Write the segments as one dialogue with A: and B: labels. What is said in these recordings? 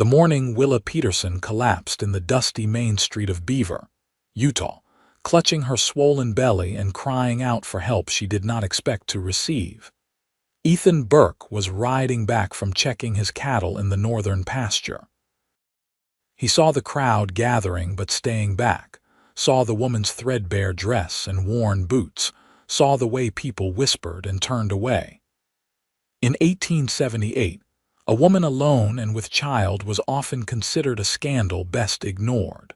A: The morning Willa Peterson collapsed in the dusty main street of Beaver, Utah, clutching her swollen belly and crying out for help she did not expect to receive. Ethan Burke was riding back from checking his cattle in the northern pasture. He saw the crowd gathering but staying back, saw the woman's threadbare dress and worn boots, saw the way people whispered and turned away. In 1878, a woman alone and with child was often considered a scandal best ignored.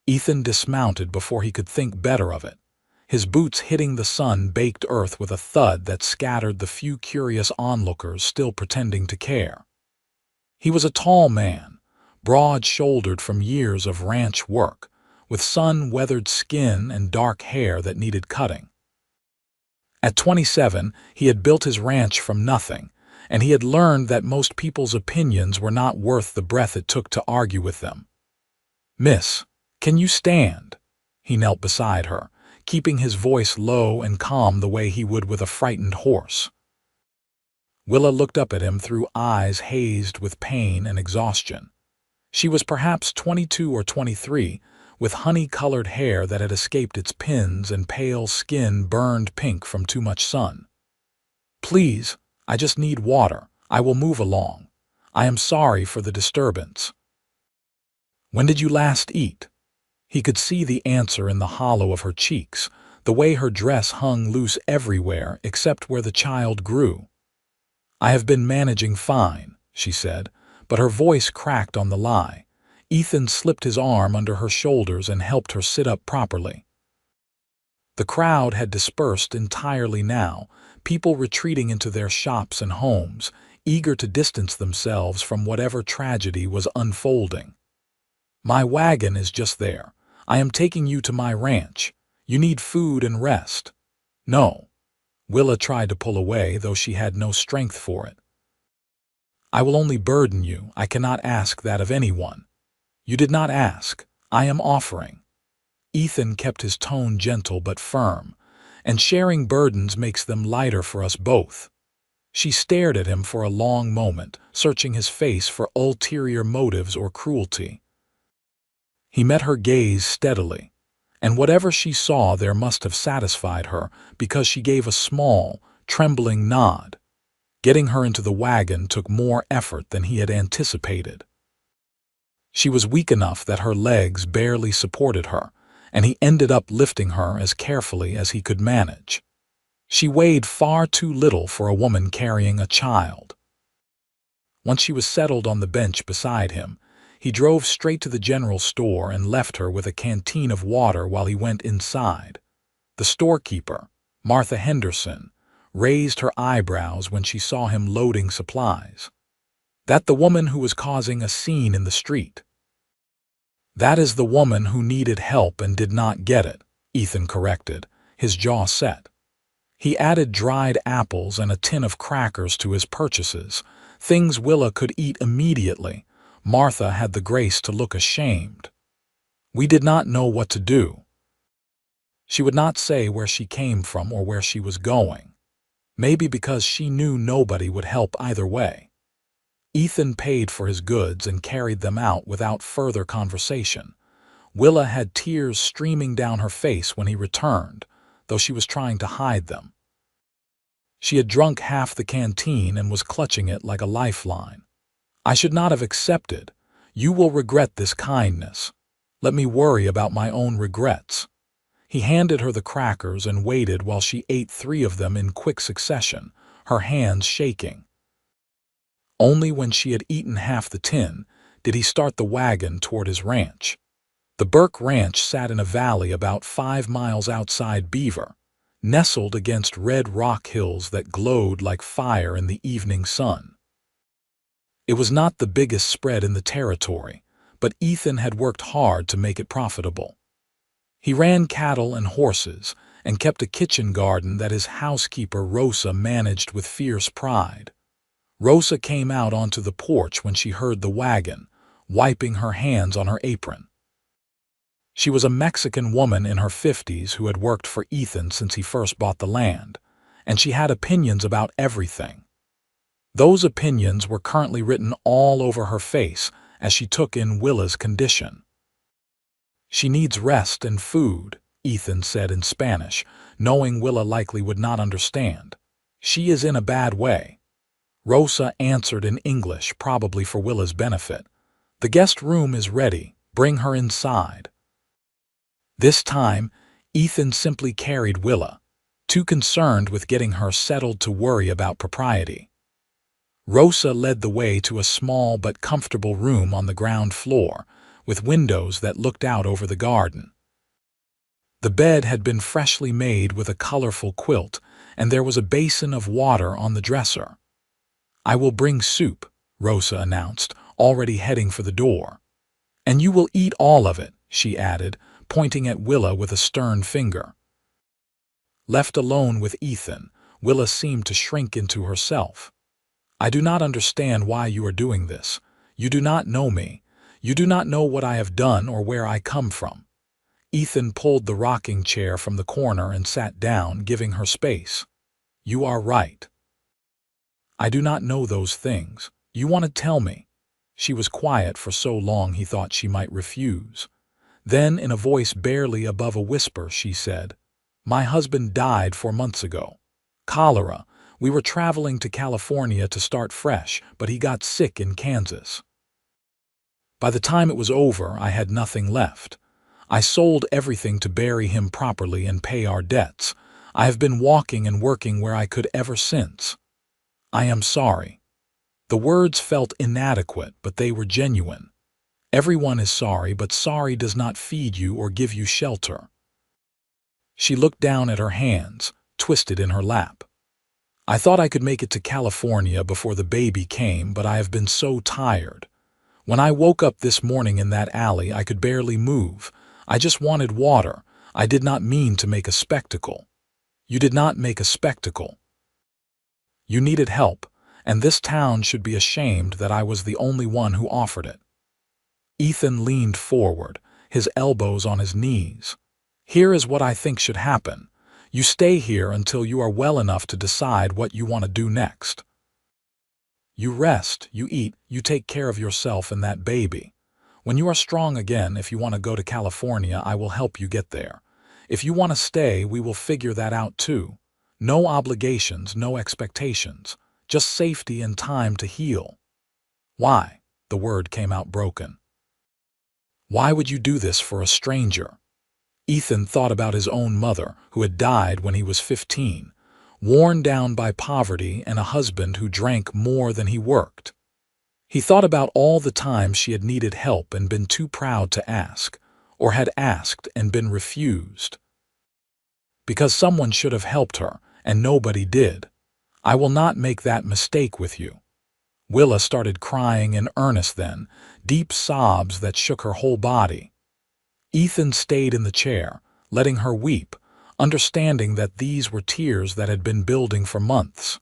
A: Ethan dismounted before he could think better of it, his boots hitting the sun-baked earth with a thud that scattered the few curious onlookers still pretending to care. He was a tall man, broad-shouldered from years of ranch work, with sun-weathered skin and dark hair that needed cutting. At 27, he had built his ranch from nothing, and he had learned that most people's opinions were not worth the breath it took to argue with them. "Miss, can you stand?" He knelt beside her, keeping his voice low and calm the way he would with a frightened horse. Willa looked up at him through eyes hazed with pain and exhaustion. She was perhaps 22 or 23, with honey-colored hair that had escaped its pins and pale skin burned pink from too much sun. "Please, I just need water. I will move along. I am sorry for the disturbance." "When did you last eat?" He could see the answer in the hollow of her cheeks, the way her dress hung loose everywhere except where the child grew. "I have been managing fine," she said, but her voice cracked on the lie. Ethan slipped his arm under her shoulders and helped her sit up properly. The crowd had dispersed entirely now, people retreating into their shops and homes, eager to distance themselves from whatever tragedy was unfolding. "My wagon is just there. I am taking you to my ranch. You need food and rest." "No." Willa tried to pull away, though she had no strength for it. "I will only burden you. I cannot ask that of anyone." "You did not ask. I am offering." Ethan kept his tone gentle but firm, and sharing burdens makes them lighter for us both. She stared at him for a long moment, searching his face for ulterior motives or cruelty. He met her gaze steadily, and whatever she saw there must have satisfied her, because she gave a small, trembling nod. Getting her into the wagon took more effort than he had anticipated. She was weak enough that her legs barely supported her, and he ended up lifting her as carefully as he could manage. She weighed far too little for a woman carrying a child. Once she was settled on the bench beside him, he drove straight to the general store and left her with a canteen of water while he went inside. The storekeeper, Martha Henderson, raised her eyebrows when she saw him loading supplies. "That the woman who was causing a scene in the street?" "That is the woman who needed help and did not get it," Ethan corrected, his jaw set. He added dried apples and a tin of crackers to his purchases, things Willa could eat immediately. Martha had the grace to look ashamed. "We did not know what to do." She would not say where she came from or where she was going. Maybe because she knew nobody would help either way. Ethan paid for his goods and carried them out without further conversation. Willa had tears streaming down her face when he returned, though she was trying to hide them. She had drunk half the canteen and was clutching it like a lifeline. "I should not have accepted. You will regret this kindness. Let me worry about my own regrets." He handed her the crackers and waited while she ate 3 of them in quick succession, her hands shaking. Only when she had eaten half the tin did he start the wagon toward his ranch. The Burke Ranch sat in a valley about 5 miles outside Beaver, nestled against red rock hills that glowed like fire in the evening sun. It was not the biggest spread in the territory, but Ethan had worked hard to make it profitable. He ran cattle and horses and kept a kitchen garden that his housekeeper Rosa managed with fierce pride. Rosa came out onto the porch when she heard the wagon, wiping her hands on her apron. She was a Mexican woman in her 50s who had worked for Ethan since he first bought the land, and she had opinions about everything. Those opinions were currently written all over her face as she took in Willa's condition. "She needs rest and food," Ethan said in Spanish, knowing Willa likely would not understand. "She is in a bad way." Rosa answered in English, probably for Willa's benefit. "The guest room is ready. Bring her inside." This time, Ethan simply carried Willa, too concerned with getting her settled to worry about propriety. Rosa led the way to a small but comfortable room on the ground floor, with windows that looked out over the garden. The bed had been freshly made with a colorful quilt, and there was a basin of water on the dresser. "I will bring soup," Rosa announced, already heading for the door. "And you will eat all of it," she added, pointing at Willa with a stern finger. Left alone with Ethan, Willa seemed to shrink into herself. "I do not understand why you are doing this. You do not know me. You do not know what I have done or where I come from." Ethan pulled the rocking chair from the corner and sat down, giving her space. "You are right. I do not know those things. You want to tell me." She was quiet for so long he thought she might refuse. Then, in a voice barely above a whisper, she said, "My husband died 4 months ago. Cholera. We were traveling to California to start fresh, but he got sick in Kansas. By the time it was over, I had nothing left. I sold everything to bury him properly and pay our debts. I have been walking and working where I could ever since. I am sorry." The words felt inadequate, but they were genuine. Everyone is sorry, but sorry does not feed you or give you shelter. She looked down at her hands, twisted in her lap. "I thought I could make it to California before the baby came, but I have been so tired. When I woke up this morning in that alley, I could barely move. I just wanted water. I did not mean to make a spectacle." "You did not make a spectacle. You needed help, and this town should be ashamed that I was the only one who offered it." Ethan leaned forward, his elbows on his knees. "Here is what I think should happen. You stay here until you are well enough to decide what you want to do next. You rest, you eat, you take care of yourself and that baby. When you are strong again, if you want to go to California, I will help you get there. If you want to stay, we will figure that out too. No obligations, no expectations, just safety and time to heal." "Why?" The word came out broken. "Why would you do this for a stranger?" Ethan thought about his own mother, who had died when he was 15, worn down by poverty, and a husband who drank more than he worked. He thought about all the times she had needed help and been too proud to ask, or had asked and been refused. "Because someone should have helped her, and nobody did. I will not make that mistake with you." Willa started crying in earnest then, deep sobs that shook her whole body. Ethan stayed in the chair, letting her weep, understanding that these were tears that had been building for months.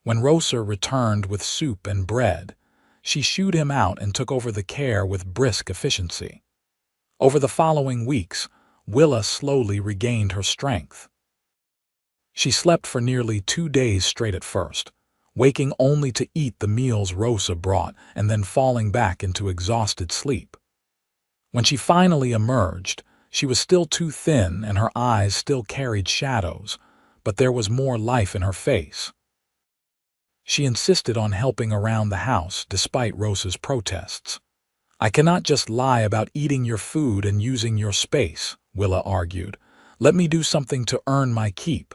A: When Rosa returned with soup and bread, she shooed him out and took over the care with brisk efficiency. Over the following weeks, Willa slowly regained her strength. She slept for nearly 2 days straight at first, waking only to eat the meals Rosa brought and then falling back into exhausted sleep. When she finally emerged, she was still too thin and her eyes still carried shadows, but there was more life in her face. She insisted on helping around the house despite Rosa's protests. "I cannot just lie about eating your food and using your space," Willa argued. "Let me do something to earn my keep."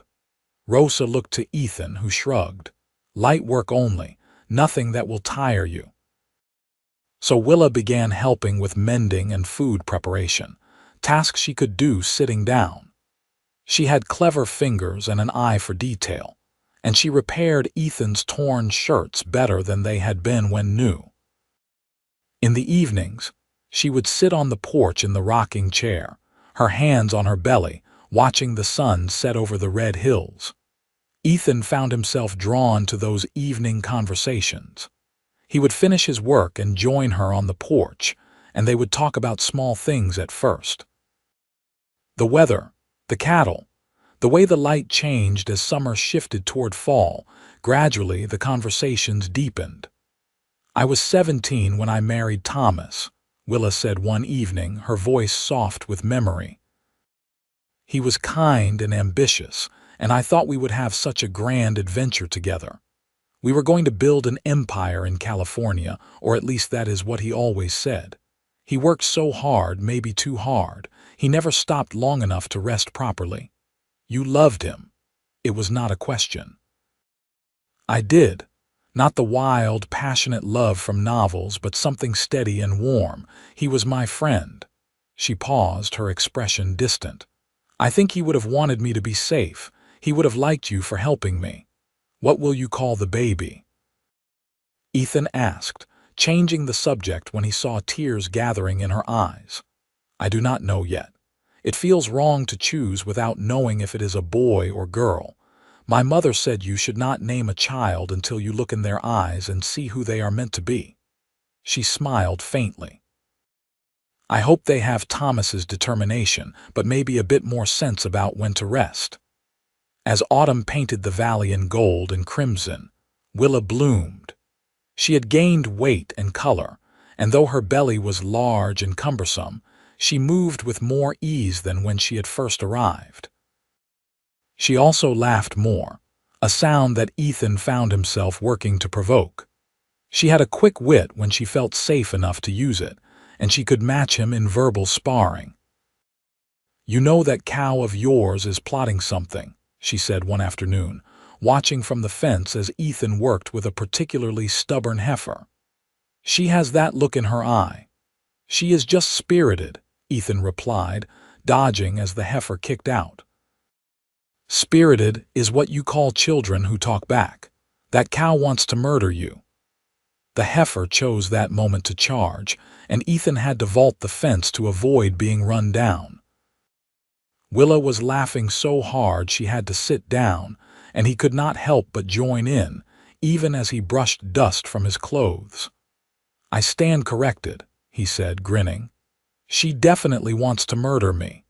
A: Rosa looked to Ethan, who shrugged. "Light work only, nothing that will tire you." So Willa began helping with mending and food preparation, tasks she could do sitting down. She had clever fingers and an eye for detail, and she repaired Ethan's torn shirts better than they had been when new. In the evenings, she would sit on the porch in the rocking chair, her hands on her belly, watching the sun set over the red hills. Ethan found himself drawn to those evening conversations. He would finish his work and join her on the porch, and they would talk about small things at first. The weather, the cattle, The way the light changed as summer shifted toward fall, gradually the conversations deepened. "I was 17 when I married Thomas," Willa said one evening, her voice soft with memory. "He was kind and ambitious, and I thought we would have such a grand adventure together. We were going to build an empire in California, or at least that is what he always said. He worked so hard, maybe too hard. He never stopped long enough to rest properly. You loved him. It was not a question." "I did. Not the wild, passionate love from novels, but something steady and warm. He was my friend." She paused, her expression distant. "I think he would have wanted me to be safe. He would have liked you for helping me. What will you call the baby?" Ethan asked, changing the subject when he saw tears gathering in her eyes. "I do not know yet. It feels wrong to choose without knowing if it is a boy or girl. My mother said you should not name a child until you look in their eyes and see who they are meant to be." She smiled faintly. "I hope they have Thomas's determination, but maybe a bit more sense about when to rest." As autumn painted the valley in gold and crimson, Willa bloomed. She had gained weight and color, and though her belly was large and cumbersome, she moved with more ease than when she had first arrived. She also laughed more, a sound that Ethan found himself working to provoke. She had a quick wit when she felt safe enough to use it, and she could match him in verbal sparring. "You know that cow of yours is plotting something," she said one afternoon, watching from the fence as Ethan worked with a particularly stubborn heifer. "She has that look in her eye." "She is just spirited," Ethan replied, dodging as the heifer kicked out. "Spirited is what you call children who talk back. That cow wants to murder you." The heifer chose that moment to charge, and Ethan had to vault the fence to avoid being run down. Willa was laughing so hard she had to sit down, and he could not help but join in, even as he brushed dust from his clothes. "I stand corrected," he said, grinning. "She definitely wants to murder me."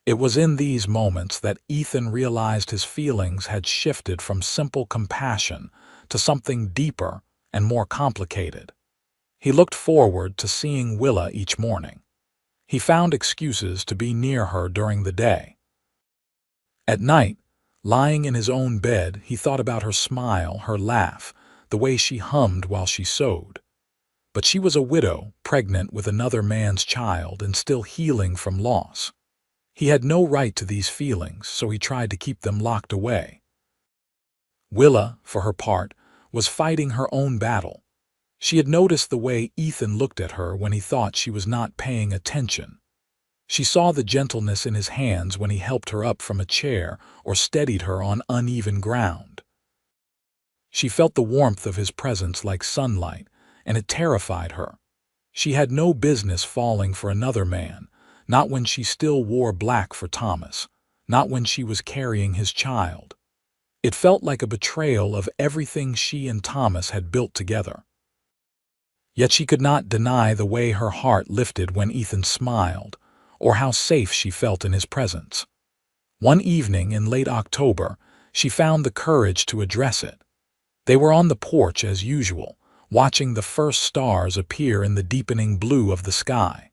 A: It was in these moments that Ethan realized his feelings had shifted from simple compassion to something deeper and more complicated. He looked forward to seeing Willa each morning. He found excuses to be near her during the day. At night, lying in his own bed, he thought about her smile, her laugh, the way she hummed while she sewed. But she was a widow, pregnant with another man's child and still healing from loss. He had no right to these feelings, so he tried to keep them locked away. Willa, for her part, was fighting her own battle. She had noticed the way Ethan looked at her when he thought she was not paying attention. She saw the gentleness in his hands when he helped her up from a chair or steadied her on uneven ground. She felt the warmth of his presence like sunlight, and it terrified her. She had no business falling for another man, not when she still wore black for Thomas, not when she was carrying his child. It felt like a betrayal of everything she and Thomas had built together. Yet she could not deny the way her heart lifted when Ethan smiled, or how safe she felt in his presence. One evening in late October, she found the courage to address it. They were on the porch as usual, watching the first stars appear in the deepening blue of the sky.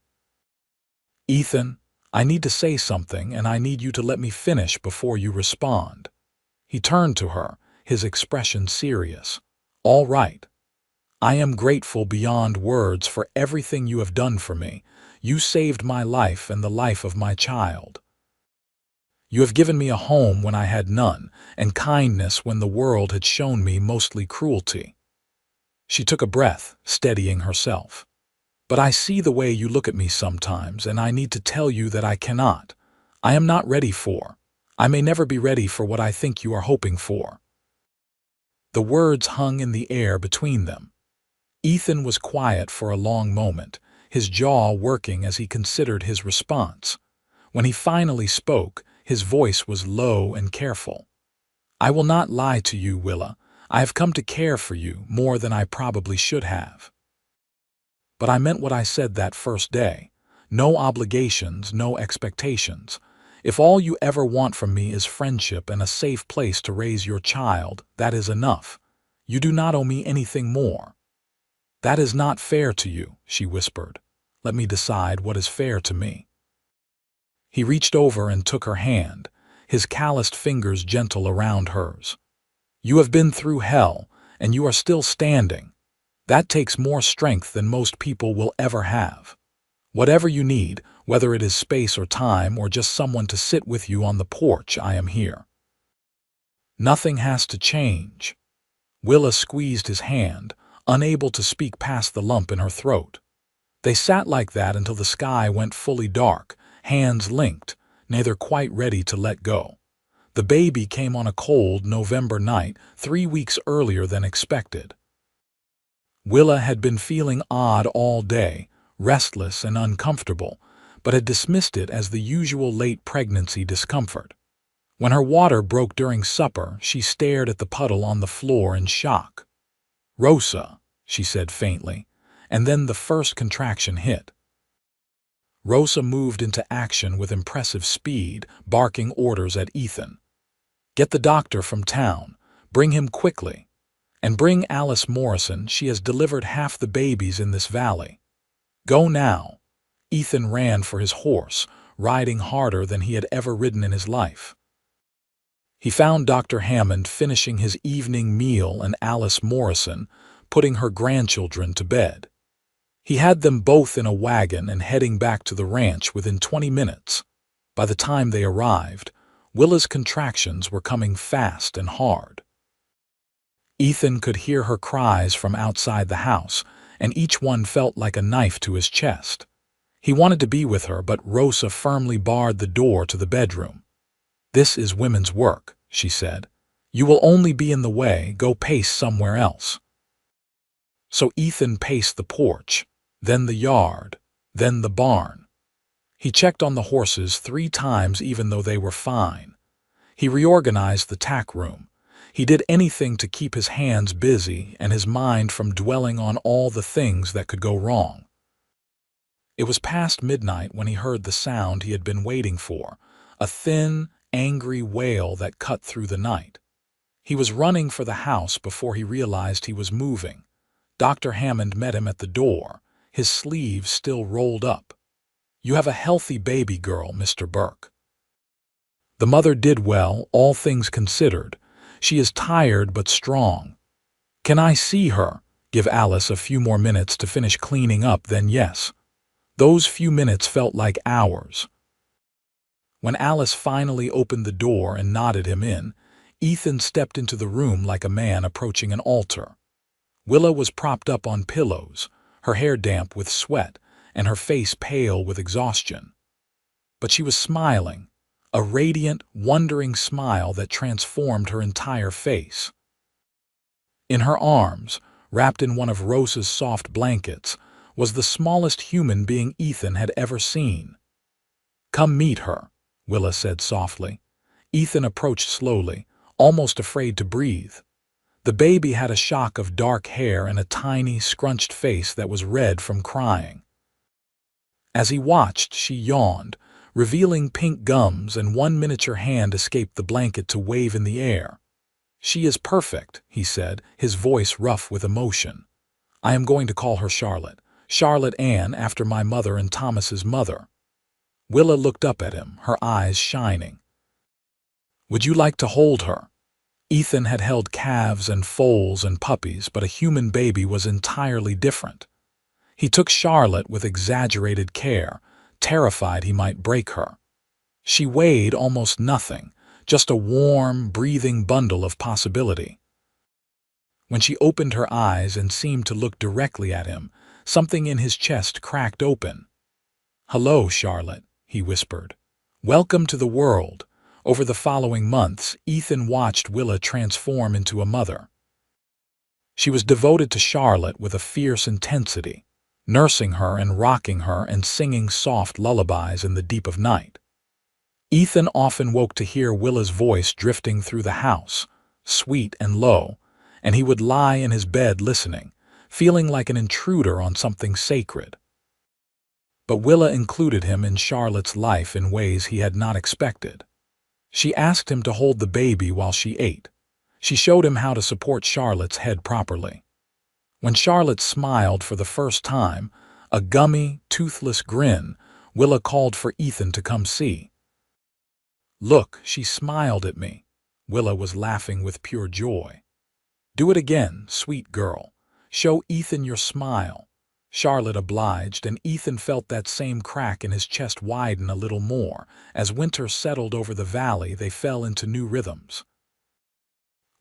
A: "Ethan, I need to say something, and I need you to let me finish before you respond." He turned to her, his expression serious. "All right. I am grateful beyond words for everything you have done for me. You saved my life and the life of my child. You have given me a home when I had none, and kindness when the world had shown me mostly cruelty." She took a breath, steadying herself. "But I see the way you look at me sometimes, and I need to tell you that I cannot. I am not ready for. I may never be ready for what I think you are hoping for." The words hung in the air between them. Ethan was quiet for a long moment, his jaw working as he considered his response. When he finally spoke, his voice was low and careful. "I will not lie to you, Willa. I have come to care for you more than I probably should have. But I meant what I said that first day. No obligations, no expectations. If all you ever want from me is friendship and a safe place to raise your child, that is enough. You do not owe me anything more." "That is not fair to you," she whispered. "Let me decide what is fair to me." He reached over and took her hand, his calloused fingers gentle around hers. "You have been through hell, and you are still standing. That takes more strength than most people will ever have. Whatever you need, whether it is space or time or just someone to sit with you on the porch, I am here." "Nothing has to change." Willa squeezed his hand, unable to speak past the lump in her throat. They sat like that until the sky went fully dark, hands linked, neither quite ready to let go. The baby came on a cold November night, 3 weeks earlier than expected. Willa had been feeling odd all day, restless and uncomfortable, but had dismissed it as the usual late pregnancy discomfort. When her water broke during supper, she stared at the puddle on the floor in shock. "Rosa," she said faintly, and then the first contraction hit. Rosa moved into action with impressive speed, barking orders at Ethan. "Get the doctor from town. Bring him quickly. And bring Alice Morrison. She has delivered half the babies in this valley. Go now." Ethan ran for his horse, riding harder than he had ever ridden in his life. He found Dr. Hammond finishing his evening meal and Alice Morrison putting her grandchildren to bed. He had them both in a wagon and heading back to the ranch within 20 minutes. By the time they arrived, Willa's contractions were coming fast and hard. Ethan could hear her cries from outside the house, and each one felt like a knife to his chest. He wanted to be with her, but Rosa firmly barred the door to the bedroom. "This is women's work," she said. "You will only be in the way. Go pace somewhere else." So Ethan paced the porch, then the yard, then the barn. He checked on the horses 3 times even though they were fine. He reorganized the tack room. He did anything to keep his hands busy and his mind from dwelling on all the things that could go wrong. It was past midnight when he heard the sound he had been waiting for, a thin, angry wail that cut through the night. He was running for the house before he realized he was moving. Dr. Hammond met him at the door, his sleeves still rolled up. "You have a healthy baby girl, Mr. Burke. The mother did well, all things considered. She is tired but strong. Can I see her? Give Alice a few more minutes to finish cleaning up, then yes." Those few minutes felt like hours. When Alice finally opened the door and nodded him in, Ethan stepped into the room like a man approaching an altar. Willa was propped up on pillows, her hair damp with sweat and her face pale with exhaustion. But she was smiling, a radiant, wondering smile that transformed her entire face. In her arms, wrapped in one of Rosa's soft blankets, was the smallest human being Ethan had ever seen. "Come meet her," Willa said softly. Ethan approached slowly, almost afraid to breathe. The baby had a shock of dark hair and a tiny, scrunched face that was red from crying. As he watched, she yawned, revealing pink gums, and one miniature hand escaped the blanket to wave in the air. "She is perfect," he said, his voice rough with emotion. "I am going to call her Charlotte. Charlotte Ann, after my mother and Thomas's mother." Willa looked up at him, her eyes shining. "Would you like to hold her?" Ethan had held calves and foals and puppies, but a human baby was entirely different. He took Charlotte with exaggerated care, terrified he might break her. She weighed almost nothing, just a warm, breathing bundle of possibility. When she opened her eyes and seemed to look directly at him, something in his chest cracked open. "Hello, Charlotte," he whispered. "Welcome to the world." Over the following months, Ethan watched Willa transform into a mother. She was devoted to Charlotte with a fierce intensity, nursing her and rocking her and singing soft lullabies in the deep of night. Ethan often woke to hear Willa's voice drifting through the house, sweet and low, and he would lie in his bed listening, feeling like an intruder on something sacred. But Willa included him in Charlotte's life in ways he had not expected. She asked him to hold the baby while she ate. She showed him how to support Charlotte's head properly. When Charlotte smiled for the first time, a gummy, toothless grin, Willa called for Ethan to come see. "Look, she smiled at me." Willa was laughing with pure joy. "Do it again, sweet girl. Show Ethan your smile." Charlotte obliged, and Ethan felt that same crack in his chest widen a little more. As winter settled over the valley, they fell into new rhythms.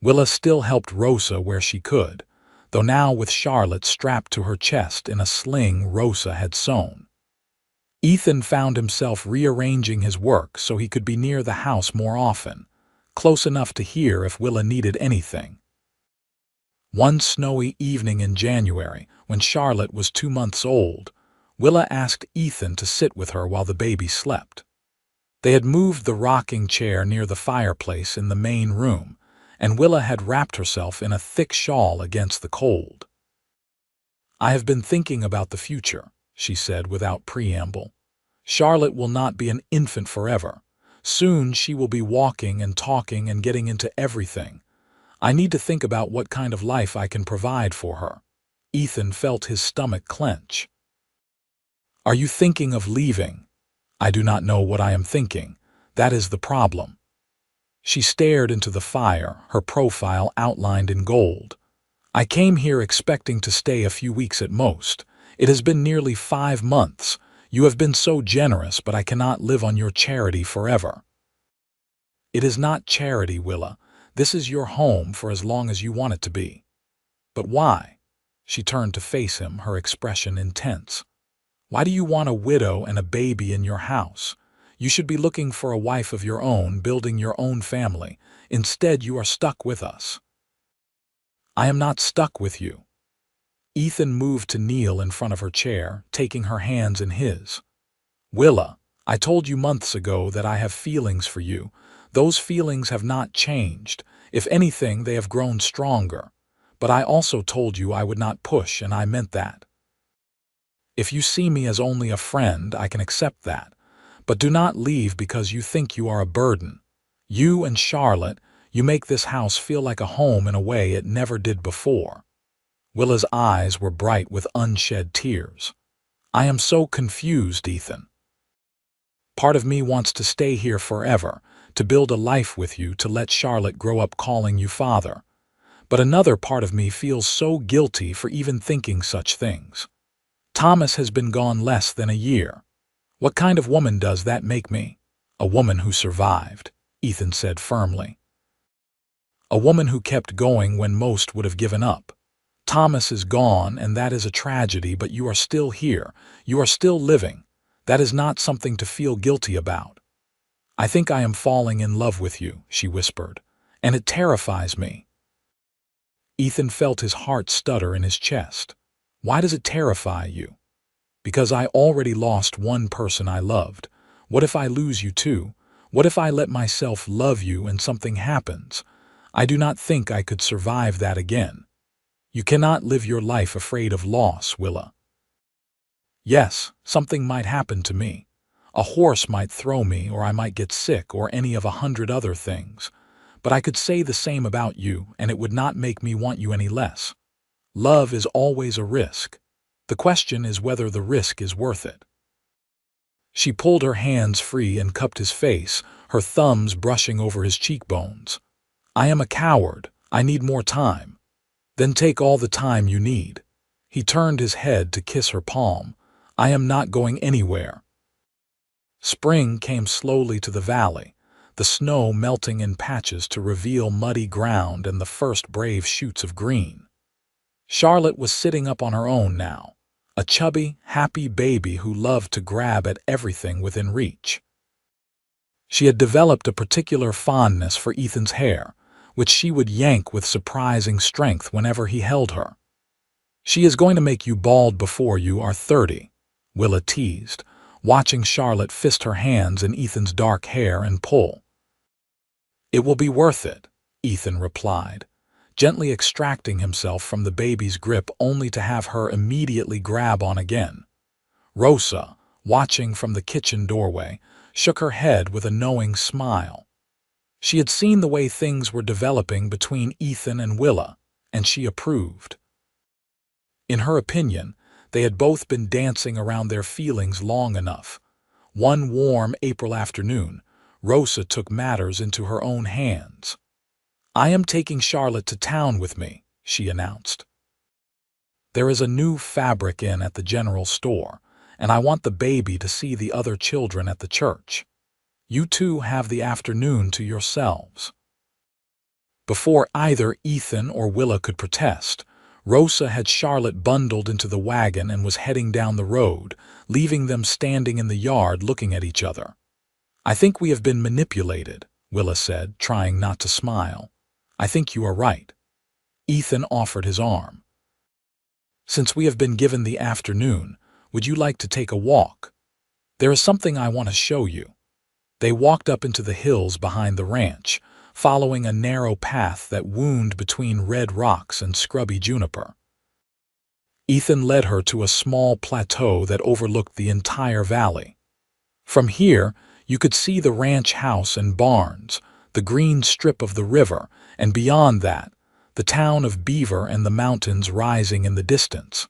A: Willa still helped Rosa where she could, though now with Charlotte strapped to her chest in a sling Rosa had sewn. Ethan found himself rearranging his work so he could be near the house more often, close enough to hear if Willa needed anything. One snowy evening in January, when Charlotte was 2 months old, Willa asked Ethan to sit with her while the baby slept. They had moved the rocking chair near the fireplace in the main room, and Willa had wrapped herself in a thick shawl against the cold. "I have been thinking about the future," she said without preamble. "Charlotte will not be an infant forever. Soon she will be walking and talking and getting into everything. I need to think about what kind of life I can provide for her." Ethan felt his stomach clench. "Are you thinking of leaving?" "I do not know what I am thinking. That is the problem." She stared into the fire, her profile outlined in gold. "I came here expecting to stay a few weeks at most. It has been nearly 5 months. You have been so generous, but I cannot live on your charity forever." "It is not charity, Willa. This is your home for as long as you want it to be." "But why?" She turned to face him, her expression intense. "Why do you want a widow and a baby in your house? You should be looking for a wife of your own, building your own family. Instead, you are stuck with us." "I am not stuck with you." Ethan moved to kneel in front of her chair, taking her hands in his. "Willa, I told you months ago that I have feelings for you. Those feelings have not changed. If anything, they have grown stronger. But I also told you I would not push, and I meant that. If you see me as only a friend, I can accept that. But do not leave because you think you are a burden. You and Charlotte, you make this house feel like a home in a way it never did before." Willa's eyes were bright with unshed tears. "I am so confused, Ethan. Part of me wants to stay here forever, to build a life with you, to let Charlotte grow up calling you father. But another part of me feels so guilty for even thinking such things. Thomas has been gone less than a year. What kind of woman does that make me?" "A woman who survived," Ethan said firmly. "A woman who kept going when most would have given up. Thomas is gone, and that is a tragedy, but you are still here. You are still living. That is not something to feel guilty about." "I think I am falling in love with you," she whispered, "and it terrifies me." Ethan felt his heart stutter in his chest. "Why does it terrify you?" "Because I already lost one person I loved. What if I lose you too? What if I let myself love you and something happens? I do not think I could survive that again." "You cannot live your life afraid of loss, Willa." "Yes, something might happen to me. A horse might throw me, or I might get sick, or any of 100 other things. But I could say the same about you, and it would not make me want you any less. Love is always a risk. The question is whether the risk is worth it." She pulled her hands free and cupped his face, her thumbs brushing over his cheekbones. "I am a coward. I need more time." "Then take all the time you need." He turned his head to kiss her palm. "I am not going anywhere." Spring came slowly to the valley, the snow melting in patches to reveal muddy ground and the first brave shoots of green. Charlotte was sitting up on her own now, a chubby, happy baby who loved to grab at everything within reach. She had developed a particular fondness for Ethan's hair, which she would yank with surprising strength whenever he held her. "She is going to make you bald before you are 30, Willa teased, watching Charlotte fist her hands in Ethan's dark hair and pull. "It will be worth it," Ethan replied, gently extracting himself from the baby's grip only to have her immediately grab on again. "Rosa, watching from the kitchen doorway, shook her head with a knowing smile. She had seen the way things were developing between Ethan and Willa, and she approved. In her opinion, they had both been dancing around their feelings long enough. One warm April afternoon, Rosa took matters into her own hands. "I am taking Charlotte to town with me," she announced. "There is a new fabric in at the general store, and I want the baby to see the other children at the church. You two have the afternoon to yourselves." Before either Ethan or Willa could protest, Rosa had Charlotte bundled into the wagon and was heading down the road, leaving them standing in the yard looking at each other. "I think we have been manipulated," Willa said, trying not to smile. "I think you are right." Ethan offered his arm. "Since we have been given the afternoon, would you like to take a walk? There is something I want to show you." They walked up into the hills behind the ranch, following a narrow path that wound between red rocks and scrubby juniper. Ethan led her to a small plateau that overlooked the entire valley. From here, you could see the ranch house and barns, the green strip of the river, and beyond that, the town of Beaver and the mountains rising in the distance.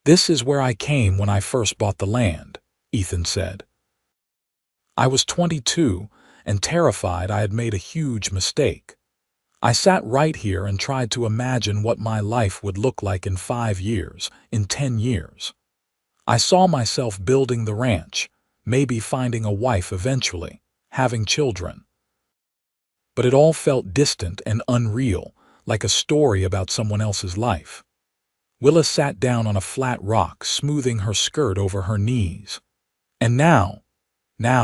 A: "This is where I came when I first bought the land," Ethan said. "I was 22 and terrified I had made a huge mistake. I sat right here and tried to imagine what my life would look like in 5 years, in 10 years. I saw myself building the ranch, maybe finding a wife eventually, having children. But it all felt distant and unreal, like a story about someone else's life." Willa sat down on a flat rock, smoothing her skirt over her knees. "And now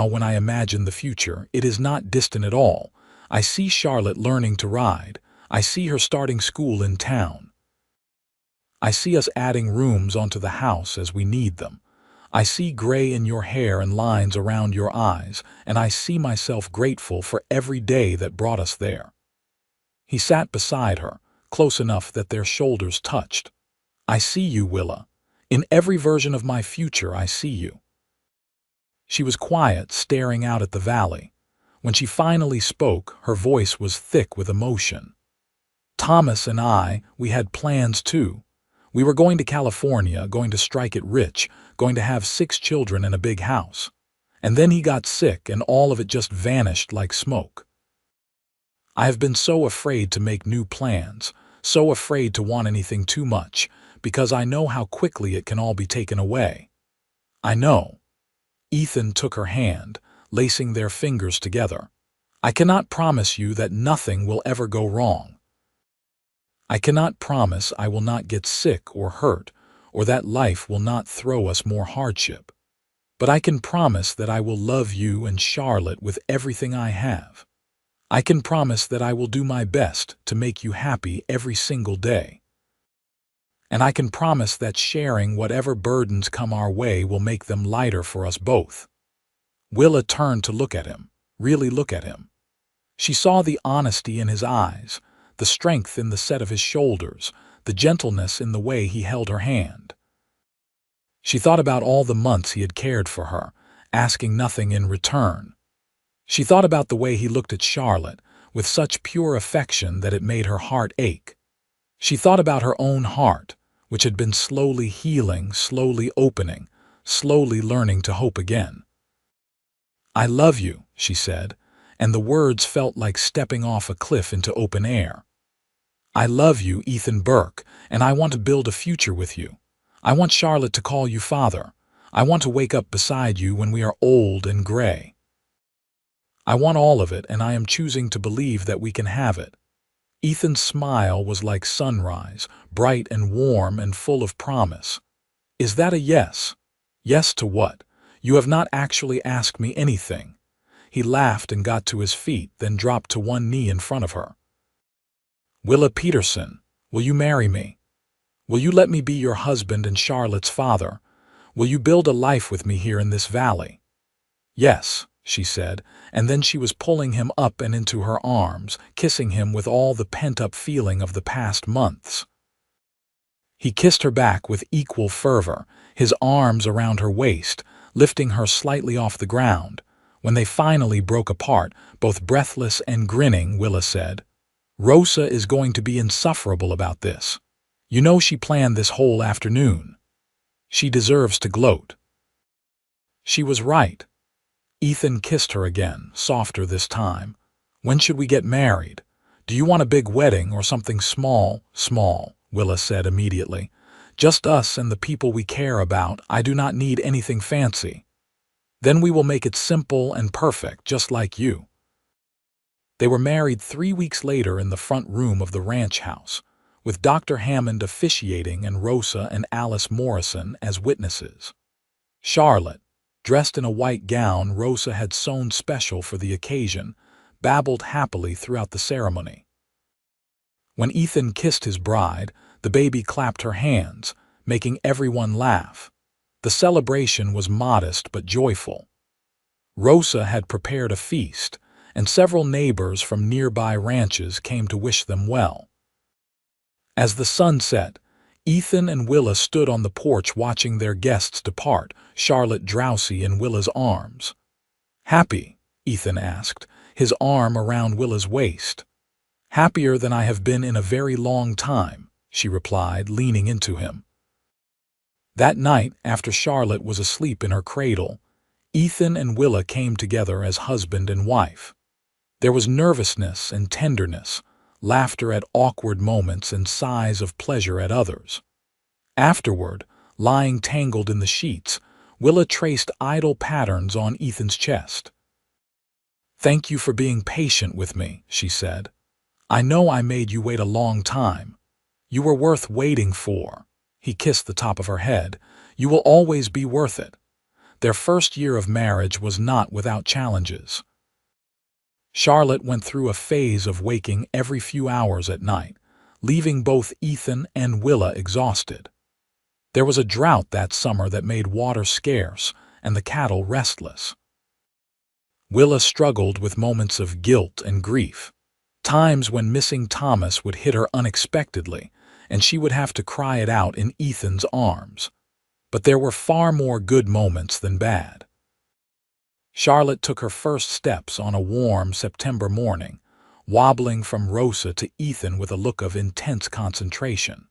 A: when I imagine the future, it is not distant at all. I see Charlotte learning to ride. I see her starting school in town. I see us adding rooms onto the house as we need them. I see gray in your hair and lines around your eyes, and I see myself grateful for every day that brought us there." He sat beside her, close enough that their shoulders touched. "I see you, Willa. In every version of my future, I see you." She was quiet, staring out at the valley. When she finally spoke, her voice was thick with emotion. "Thomas and we had plans too. We were going to California, going to strike it rich, going to have 6 children and a big house. And then he got sick and all of it just vanished like smoke. I have been so afraid to make new plans, so afraid to want anything too much, because I know how quickly it can all be taken away. I know." Ethan took her hand, lacing their fingers together. "I cannot promise you that nothing will ever go wrong. I cannot promise I will not get sick or hurt, or that life will not throw us more hardship. But I can promise that I will love you and Charlotte with everything I have. I can promise that I will do my best to make you happy every single day. And I can promise that sharing whatever burdens come our way will make them lighter for us both." Willa turned to look at him, really look at him. She saw the honesty in his eyes, the strength in the set of his shoulders, the gentleness in the way he held her hand. She thought about all the months he had cared for her, asking nothing in return. She thought about the way he looked at Charlotte, with such pure affection that it made her heart ache. She thought about her own heart, which had been slowly healing, slowly opening, slowly learning to hope again. "I love you," she said, and the words felt like stepping off a cliff into open air. "I love you, Ethan Burke, and I want to build a future with you. I want Charlotte to call you father. I want to wake up beside you when we are old and gray. I want all of it, and I am choosing to believe that we can have it." Ethan's smile was like sunrise, bright and warm and full of promise. "Is that a yes?" "Yes to what? You have not actually asked me anything." He laughed and got to his feet, then dropped to one knee in front of her. "Willa Peterson, will you marry me? Will you let me be your husband and Charlotte's father? Will you build a life with me here in this valley?" "Yes," she said, and then she was pulling him up and into her arms, kissing him with all the pent-up feeling of the past months. He kissed her back with equal fervor, his arms around her waist, lifting her slightly off the ground. When they finally broke apart, both breathless and grinning, Willa said, "Rosa is going to be insufferable about this. You know she planned this whole afternoon. She deserves to gloat." She was right. Ethan kissed her again, softer this time. "When should we get married? Do you want a big wedding or something small?" "Small," Willa said immediately. "Just us and the people we care about. I do not need anything fancy. Then we will make it simple and perfect, just like you." They were married 3 weeks later in the front room of the ranch house, with Dr. Hammond officiating and Rosa and Alice Morrison as witnesses. Charlotte, dressed in a white gown Rosa had sewn special for the occasion, babbled happily throughout the ceremony. When Ethan kissed his bride, the baby clapped her hands, making everyone laugh. The celebration was modest but joyful. Rosa had prepared a feast, and several neighbors from nearby ranches came to wish them well. As the sun set, Ethan and Willa stood on the porch watching their guests depart, Charlotte drowsy in Willa's arms. "Happy?" Ethan asked, his arm around Willa's waist. "Happier than I have been in a very long time," she replied, leaning into him. That night, after Charlotte was asleep in her cradle, Ethan and Willa came together as husband and wife. There was nervousness and tenderness, laughter at awkward moments and sighs of pleasure at others. Afterward, lying tangled in the sheets, Willa traced idle patterns on Ethan's chest. "Thank you for being patient with me," she said. "I know I made you wait a long time. You were worth waiting for." He kissed the top of her head. "You will always be worth it." Their first year of marriage was not without challenges. Charlotte went through a phase of waking every few hours at night, leaving both Ethan and Willa exhausted. There was a drought that summer that made water scarce and the cattle restless. Willa struggled with moments of guilt and grief, times when missing Thomas would hit her unexpectedly, and she would have to cry it out in Ethan's arms. But there were far more good moments than bad. Charlotte took her first steps on a warm September morning, wobbling from Rosa to Ethan with a look of intense concentration.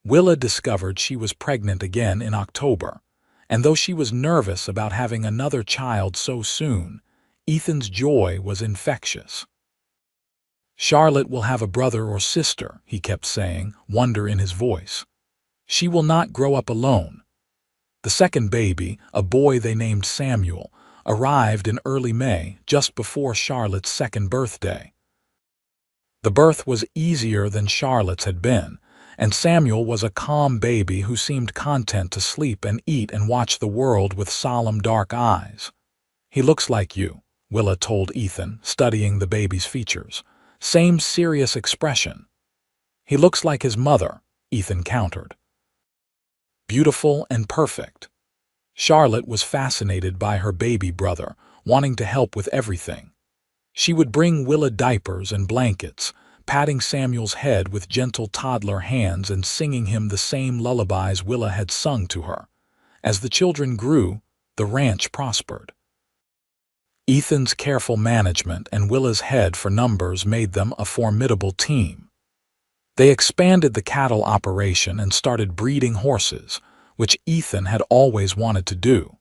A: Willa discovered she was pregnant again in October, and though she was nervous about having another child so soon, Ethan's joy was infectious. "Charlotte will have a brother or sister," he kept saying, wonder in his voice. "She will not grow up alone." The second baby, a boy they named Samuel, arrived in early May, just before Charlotte's second birthday. The birth was easier than Charlotte's had been, and Samuel was a calm baby who seemed content to sleep and eat and watch the world with solemn dark eyes. "He looks like you," Willa told Ethan, studying the baby's features. "Same serious expression." "He looks like his mother," Ethan countered. "Beautiful and perfect." Charlotte was fascinated by her baby brother, wanting to help with everything. She would bring Willa diapers and blankets, patting Samuel's head with gentle toddler hands and singing him the same lullabies Willa had sung to her. As the children grew, the ranch prospered. Ethan's careful management and Willa's head for numbers made them a formidable team. They expanded the cattle operation and started breeding horses, which Ethan had always wanted to do.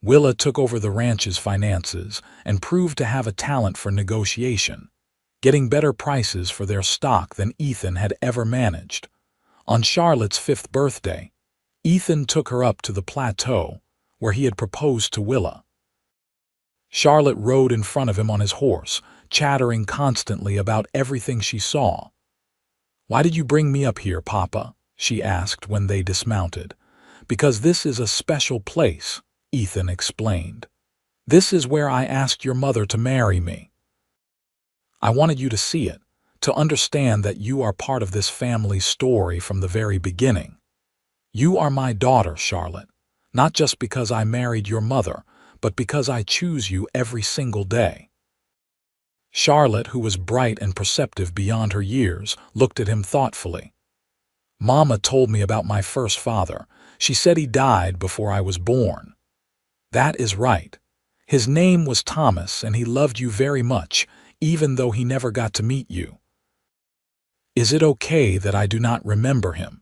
A: Willa took over the ranch's finances and proved to have a talent for negotiation, getting better prices for their stock than Ethan had ever managed. On Charlotte's 5th birthday, Ethan took her up to the plateau, where he had proposed to Willa. Charlotte rode in front of him on his horse, chattering constantly about everything she saw. "Why did you bring me up here, Papa?" she asked when they dismounted. "Because this is a special place," Ethan explained. "This is where I asked your mother to marry me. I wanted you to see it, to understand that you are part of this family's story from the very beginning. You are my daughter, Charlotte, not just because I married your mother, but because I choose you every single day." Charlotte, who was bright and perceptive beyond her years, looked at him thoughtfully. "Mama told me about my first father. She said he died before I was born. That is right. His name was Thomas, and he loved you very much, even though he never got to meet you. Is it okay that I do not remember him?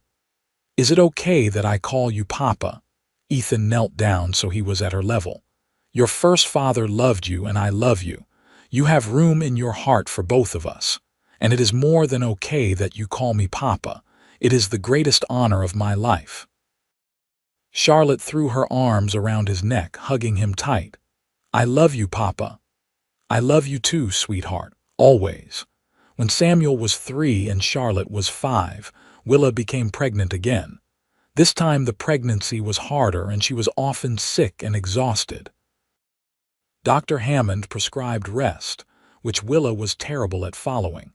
A: Is it okay that I call you Papa? Ethan knelt down so he was at her level. Your first father loved you, and I love you. You have room in your heart for both of us. And it is more than okay that you call me Papa. It is the greatest honor of my life. Charlotte threw her arms around his neck, hugging him tight. I love you, Papa. I love you too, sweetheart, always. When Samuel was 3 and Charlotte was 5, Willa became pregnant again. This time the pregnancy was harder and she was often sick and exhausted. Dr. Hammond prescribed rest, which Willa was terrible at following.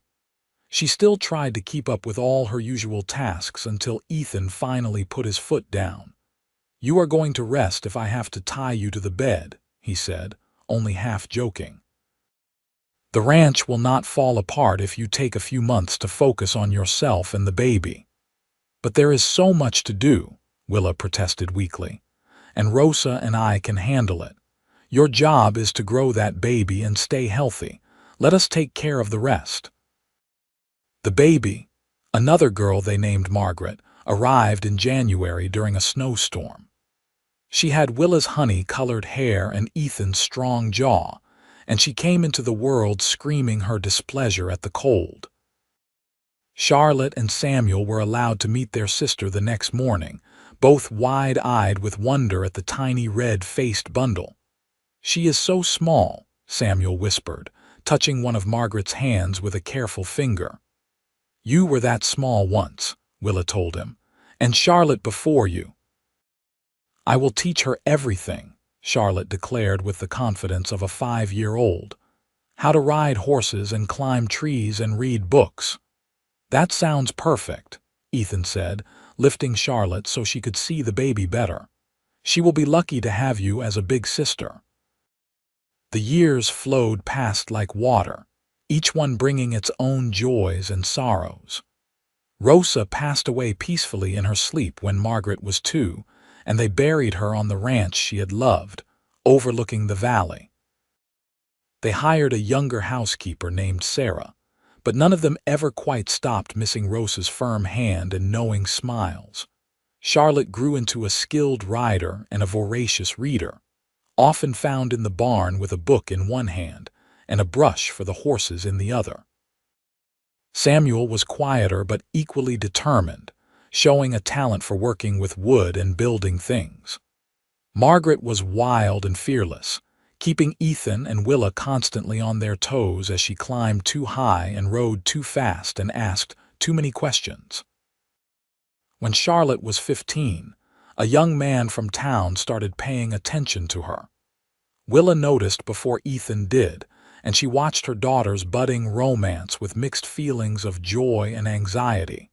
A: She still tried to keep up with all her usual tasks until Ethan finally put his foot down. You are going to rest if I have to tie you to the bed, he said, only half joking. The ranch will not fall apart if you take a few months to focus on yourself and the baby. But there is so much to do, Willa protested weakly, and Rosa and I can handle it. Your job is to grow that baby and stay healthy. Let us take care of the rest. The baby, another girl they named Margaret, arrived in January during a snowstorm. She had Willa's honey-colored hair and Ethan's strong jaw, and she came into the world screaming her displeasure at the cold. Charlotte and Samuel were allowed to meet their sister the next morning, both wide-eyed with wonder at the tiny red-faced bundle. She is so small, Samuel whispered, touching one of Margaret's hands with a careful finger. You were that small once, Willa told him, and Charlotte before you. I will teach her everything, Charlotte declared with the confidence of a 5-year-old. How to ride horses and climb trees and read books. That sounds perfect, Ethan said, lifting Charlotte so she could see the baby better. She will be lucky to have you as a big sister. The years flowed past like water, each one bringing its own joys and sorrows. Rosa passed away peacefully in her sleep when Margaret was 2, and they buried her on the ranch she had loved, overlooking the valley. They hired a younger housekeeper named Sarah, but none of them ever quite stopped missing Rosa's firm hand and knowing smiles. Charlotte grew into a skilled rider and a voracious reader, often found in the barn with a book in one hand and a brush for the horses in the other. Samuel was quieter but equally determined, showing a talent for working with wood and building things. Margaret was wild and fearless, keeping Ethan and Willa constantly on their toes as she climbed too high and rode too fast and asked too many questions. When Charlotte was 15, a young man from town started paying attention to her. Willa noticed before Ethan did, and she watched her daughter's budding romance with mixed feelings of joy and anxiety.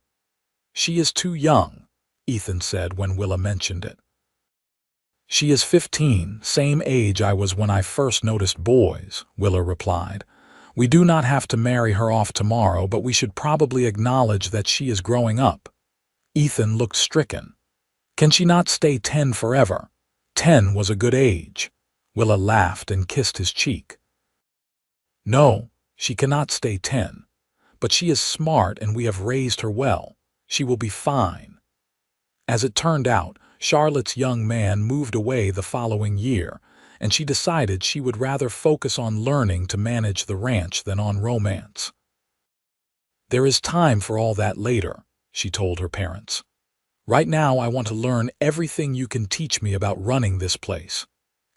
A: She is too young, Ethan said when Willa mentioned it. She is 15, same age I was when I first noticed boys, Willa replied. We do not have to marry her off tomorrow, but we should probably acknowledge that she is growing up. Ethan looked stricken. Can she not stay 10 forever? 10 was a good age. Willa laughed and kissed his cheek. No, she cannot stay 10. But she is smart and we have raised her well. She will be fine. As it turned out, Charlotte's young man moved away the following year, and she decided she would rather focus on learning to manage the ranch than on romance. There is time for all that later, she told her parents. Right now I want to learn everything you can teach me about running this place.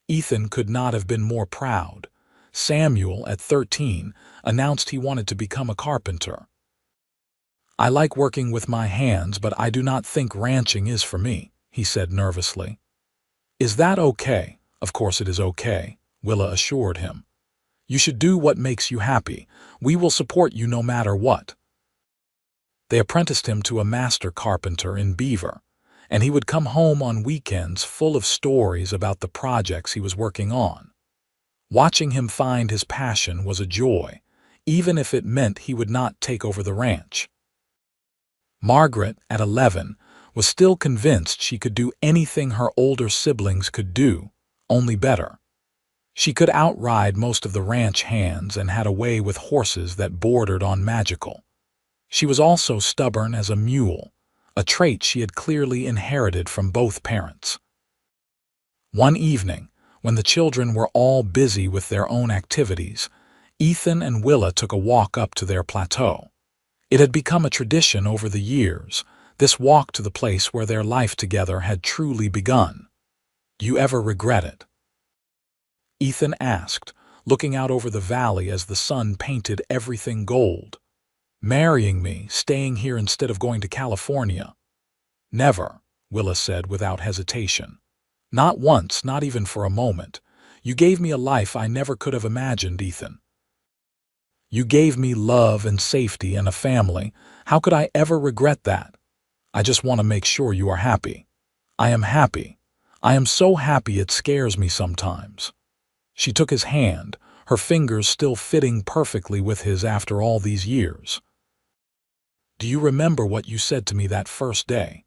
A: Ethan could not have been more proud. Samuel, at 13, announced he wanted to become a carpenter. I like working with my hands, but I do not think ranching is for me, he said nervously. Is that okay? Of course it is okay, Willa assured him. You should do what makes you happy. We will support you no matter what. They apprenticed him to a master carpenter in Beaver, and he would come home on weekends full of stories about the projects he was working on. Watching him find his passion was a joy, even if it meant he would not take over the ranch. Margaret, at 11, was still convinced she could do anything her older siblings could do, only better. She could outride most of the ranch hands and had a way with horses that bordered on magical. She was also stubborn as a mule, a trait she had clearly inherited from both parents. One evening, when the children were all busy with their own activities, Ethan and Willa took a walk up to their plateau. It had become a tradition over the years, this walk to the place where their life together had truly begun. "Do you ever regret it?" Ethan asked, looking out over the valley as the sun painted everything gold. "Marrying me, staying here instead of going to California?" "Never," Willa said without hesitation. "Not once, not even for a moment. You gave me a life I never could have imagined, Ethan. You gave me love and safety and a family. How could I ever regret that? I just want to make sure you are happy." "I am happy. I am so happy it scares me sometimes." She took his hand, her fingers still fitting perfectly with his after all these years. "Do you remember what you said to me that first day?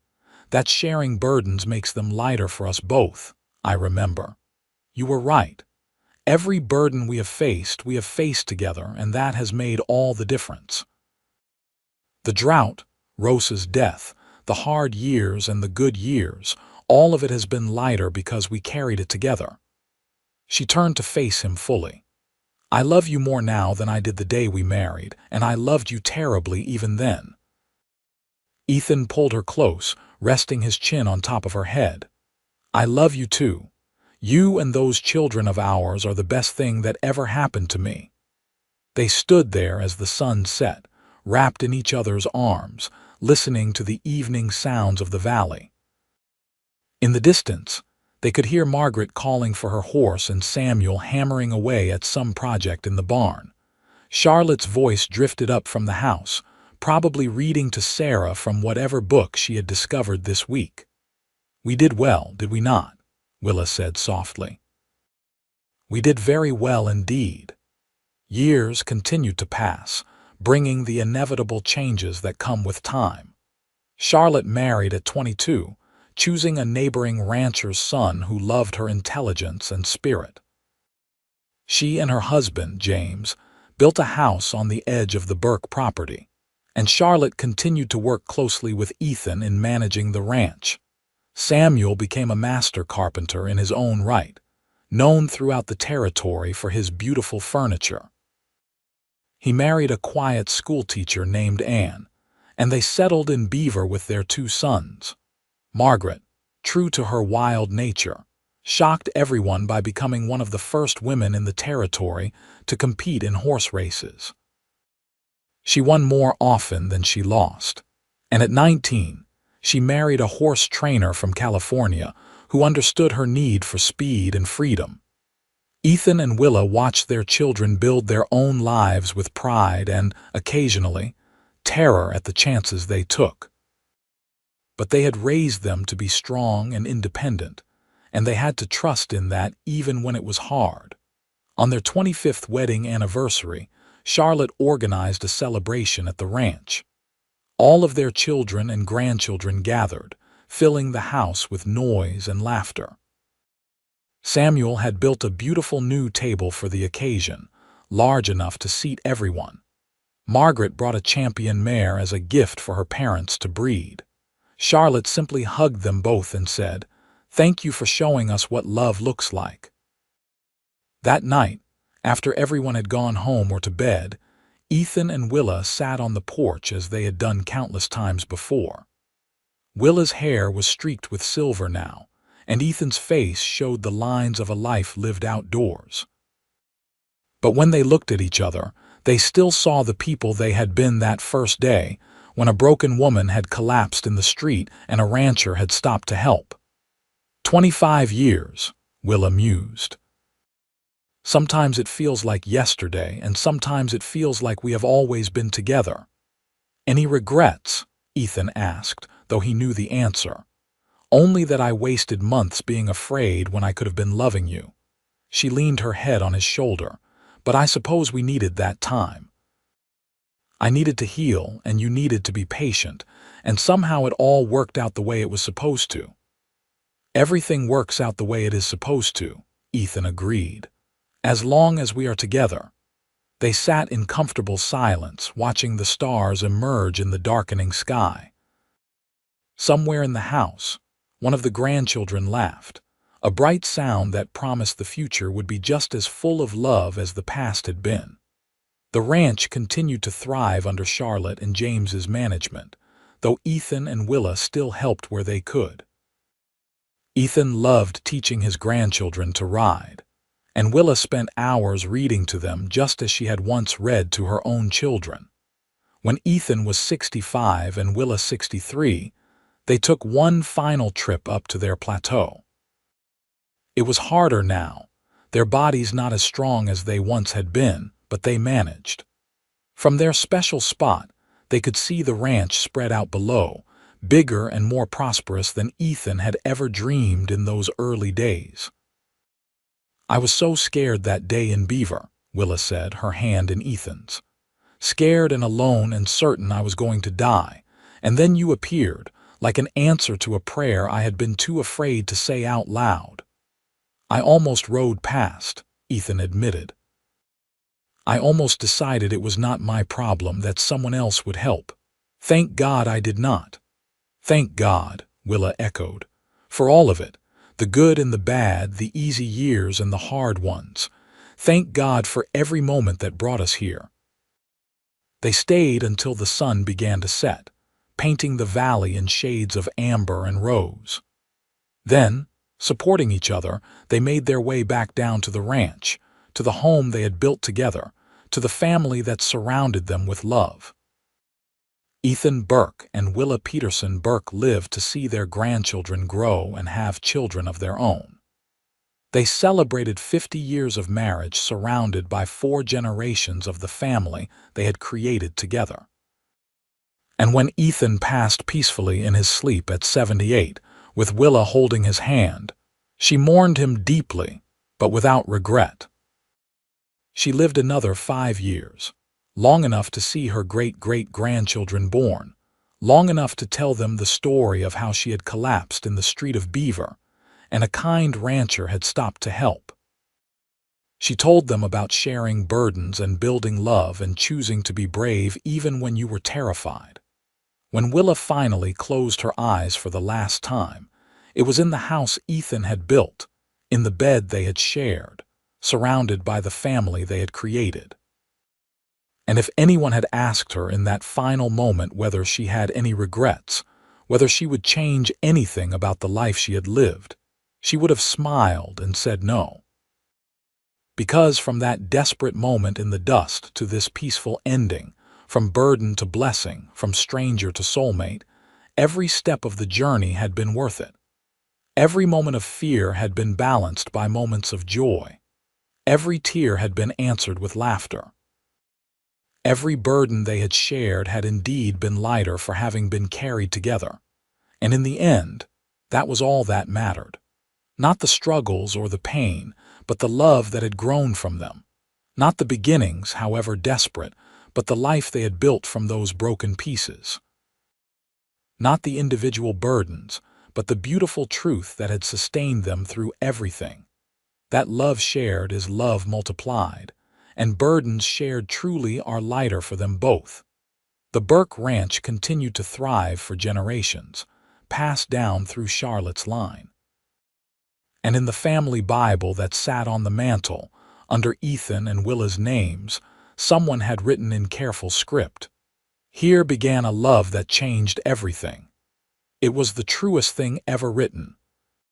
A: That sharing burdens makes them lighter for us both." "I remember." "You were right. Every burden we have faced together, and that has made all the difference. The drought, Rosa's death, the hard years and the good years, all of it has been lighter because we carried it together." She turned to face him fully. "I love you more now than I did the day we married, and I loved you terribly even then." Ethan pulled her close, resting his chin on top of her head. "I love you too. You and those children of ours are the best thing that ever happened to me." They stood there as the sun set, wrapped in each other's arms, listening to the evening sounds of the valley. In the distance, they could hear Margaret calling for her horse and Samuel hammering away at some project in the barn. Charlotte's voice drifted up from the house, probably reading to Sarah from whatever book she had discovered this week. "We did well, did we not?" Willa said softly. "We did very well indeed." Years continued to pass, bringing the inevitable changes that come with time. Charlotte married at 22, choosing a neighboring rancher's son who loved her intelligence and spirit. She and her husband, James, built a house on the edge of the Burke property, and Charlotte continued to work closely with Ethan in managing the ranch. Samuel became a master carpenter in his own right, known throughout the territory for his beautiful furniture. He married a quiet schoolteacher named Anne, and they settled in Beaver with their 2 sons. Margaret, true to her wild nature, shocked everyone by becoming one of the first women in the territory to compete in horse races. She won more often than she lost, and at 19, she married a horse trainer from California who understood her need for speed and freedom. Ethan and Willa watched their children build their own lives with pride and, occasionally, terror at the chances they took. But they had raised them to be strong and independent, and they had to trust in that even when it was hard. On their 25th wedding anniversary, Charlotte organized a celebration at the ranch. All of their children and grandchildren gathered, filling the house with noise and laughter. Samuel had built a beautiful new table for the occasion, large enough to seat everyone. Margaret brought a champion mare as a gift for her parents to breed. Charlotte simply hugged them both and said, "Thank you for showing us what love looks like." That night, after everyone had gone home or to bed, Ethan and Willa sat on the porch as they had done countless times before. Willa's hair was streaked with silver now, and Ethan's face showed the lines of a life lived outdoors. But when they looked at each other, they still saw the people they had been that first day, when a broken woman had collapsed in the street and a rancher had stopped to help. 25 years, Willa mused. Sometimes it feels like yesterday, and sometimes it feels like we have always been together. "Any regrets?" Ethan asked, though he knew the answer. "Only that I wasted months being afraid when I could have been loving you." She leaned her head on his shoulder. "But I suppose we needed that time. I needed to heal, and you needed to be patient, and somehow it all worked out the way it was supposed to." "Everything works out the way it is supposed to," Ethan agreed. "As long as we are together." They sat in comfortable silence, watching the stars emerge in the darkening sky. Somewhere in the house, one of the grandchildren laughed, a bright sound that promised the future would be just as full of love as the past had been. The ranch continued to thrive under Charlotte and James's management, though Ethan and Willa still helped where they could. Ethan loved teaching his grandchildren to ride, and Willa spent hours reading to them just as she had once read to her own children. When Ethan was 65 and Willa 63, they took one final trip up to their plateau. It was harder now, their bodies not as strong as they once had been, but they managed. From their special spot, they could see the ranch spread out below, bigger and more prosperous than Ethan had ever dreamed in those early days. "I was so scared that day in Beaver," Willa said, her hand in Ethan's. "Scared and alone and certain I was going to die, and then you appeared, like an answer to a prayer I had been too afraid to say out loud." "I almost rode past," Ethan admitted. "I almost decided it was not my problem, that someone else would help. Thank God I did not." "Thank God," Willa echoed, "for all of it, the good and the bad, the easy years and the hard ones. Thank God for every moment that brought us here." They stayed until the sun began to set, painting the valley in shades of amber and rose. Then, supporting each other, they made their way back down to the ranch, to the home they had built together, to the family that surrounded them with love. Ethan Burke and Willa Peterson Burke lived to see their grandchildren grow and have children of their own. They celebrated 50 years of marriage surrounded by 4 generations of the family they had created together. And when Ethan passed peacefully in his sleep at 78, with Willa holding his hand, she mourned him deeply, but without regret. She lived another 5 years, long enough to see her great-great-grandchildren born, long enough to tell them the story of how she had collapsed in the street of Beaver, and a kind rancher had stopped to help. She told them about sharing burdens and building love and choosing to be brave even when you were terrified. When Willa finally closed her eyes for the last time, it was in the house Ethan had built, in the bed they had shared, surrounded by the family they had created. And if anyone had asked her in that final moment whether she had any regrets, whether she would change anything about the life she had lived, she would have smiled and said no. Because from that desperate moment in the dust to this peaceful ending, from burden to blessing, from stranger to soulmate, every step of the journey had been worth it. Every moment of fear had been balanced by moments of joy. Every tear had been answered with laughter. Every burden they had shared had indeed been lighter for having been carried together. And in the end, that was all that mattered. Not the struggles or the pain, but the love that had grown from them. Not the beginnings, however desperate, but the life they had built from those broken pieces. Not the individual burdens, but the beautiful truth that had sustained them through everything. That love shared is love multiplied, and burdens shared truly are lighter for them both. The Burke Ranch continued to thrive for generations, passed down through Charlotte's line. And in the family Bible that sat on the mantel, under Ethan and Willa's names, someone had written in careful script, "Here began a love that changed everything." It was the truest thing ever written,